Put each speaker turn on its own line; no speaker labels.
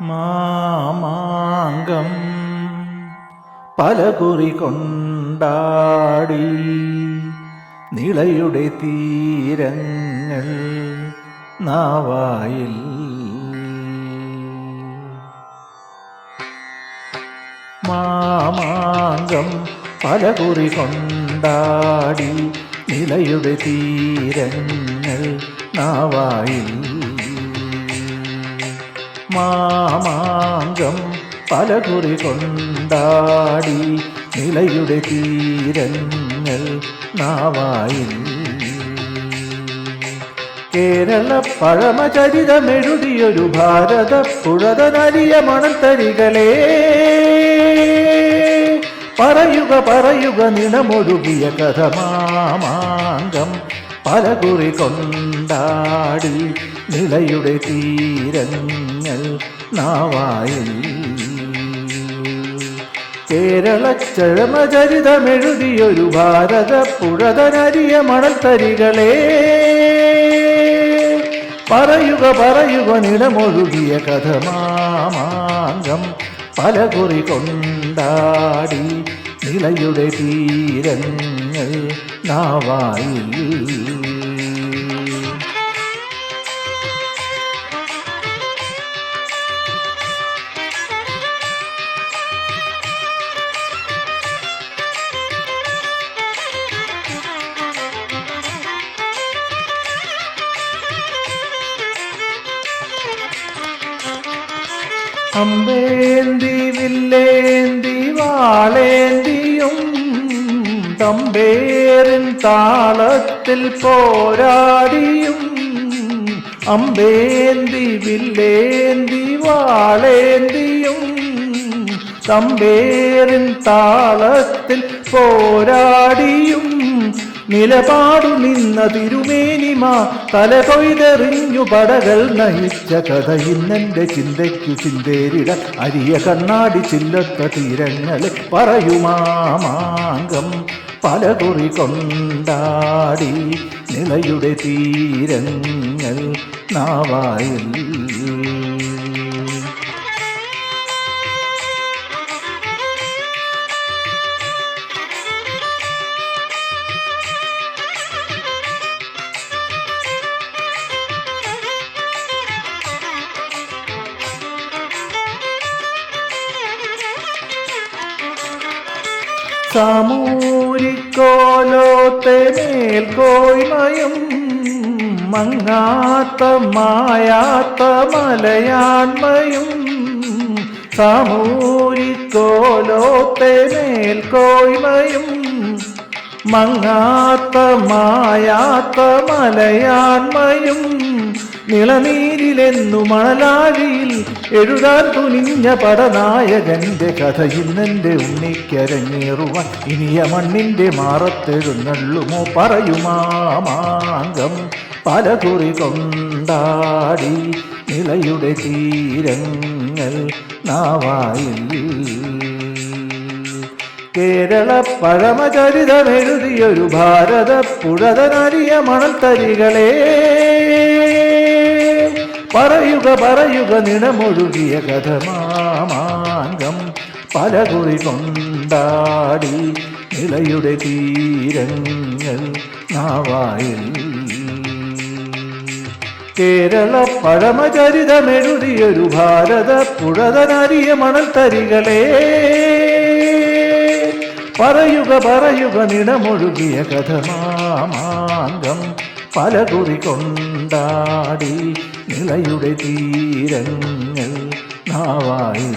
മാമാങ്കം പലകുറി കൊണ്ടാടി നിളയുടെ തീരങ്ങൾ നാവായിൽ. മാമാങ്കം പലകുറി കൊണ്ടാടി നിളയുടെ തീരങ്ങൾ നാവായിൽ. മാമാങ്കം പലകുറി കൊണ്ടാടി നിളയുടെ തീരങ്ങൾ നാവായിൽ. കേരള പഴമചരിതമെഴുതിയൊരു ഭാരത പുഴതനരിയ മണത്തരികളെ പറയുക പറയുക നിണമൊഴുകിയ കഥ. മാമാങ്കം പലകുറി കൊണ്ടാടി നിളയുടെ തീരങ്ങൾ നാവായിൽ. കേരള ചഴമചരിതമെഴുതിയൊരു ഭാരത പുഴതനരിയ മണത്തരികളെ പറയുക പറയുക നിണമൊഴുകിയ കഥ. മാമാങ്കം പലകുറി കൊണ്ടാടി നിളയുടെ തീരങ്ങൾ നാവായിൽ. അമ്പേന്തി വില്ലേന്തി വാളേന്തിയും തമ്പേറിൻ താളത്തിൽ പോരാടിയും. അമ്പേന്തി വില്ലേന്തി വാളേന്തിയും തമ്പേറിൻ താളത്തിൽ പോരാടിയും. നിലപാടു നിന്ന തിരുമേനിമാ തല കൊയ്തെറിഞ്ഞു പടകൾ നയിച്ച കഥ ഇന്നെൻ്റെ ചിന്തയ്ക്കു ചിന്തേരിട. അരിയ കണ്ണാടി ചില്ലത്ത തീരങ്ങളെ പറയുമാമാങ്കം പലകുറി കൊണ്ടാടി നിളയുടെ തീരങ്ങൾ നാവായിൽ. സാമൂരിക്കോലോത്തെ മേൽക്കോയ്മയും മങ്ങാത്ത മായാത്ത മലയാൺമയും. സാമൂരിക്കോലോത്തെ മേൽക്കോയ്മയും മങ്ങാത്ത മായാത്ത മലയാൺമയും. നിളനീരിലെന്നു മണലാഴിയിൽ എഴുതാൻ തുനിഞ്ഞ പടനായകന്റെ കഥ ഇന്നെൻ്റെ ഉണ്ണിക്കരങ്ങേറുവാൻ ഇനിയ മണ്ണിൻ്റെ മാറത്തെഴുന്നള്ളുമോ പറയുമാമാങ്കം പലകുറി കൊണ്ടാടി നിളയുടെ തീരങ്ങൾ നാവായിൽ. കേരള പഴമചരിതമെഴുതിയൊരു ഭാരത പുഴതനരിയ മണൽത്തരികളെ പറയുക പറയുക നിണമൊഴുകിയ കഥ. മാമാങ്കം പലകുറി കൊണ്ടാടി നിളയുടെ തീരങ്ങൾ നാവായിൽ. കേരള പഴമചരിതമെഴുതിയൊരു ഭാരത പുഴതനരിയ മണൽത്തരികളെ പറയുക പറയുക നിണമൊഴുകിയ കഥ. മാമാങ്കം പലകുറി കൊണ്ടാടി നിളയുടെ തീരങ്ങൾ നാവായിൽ.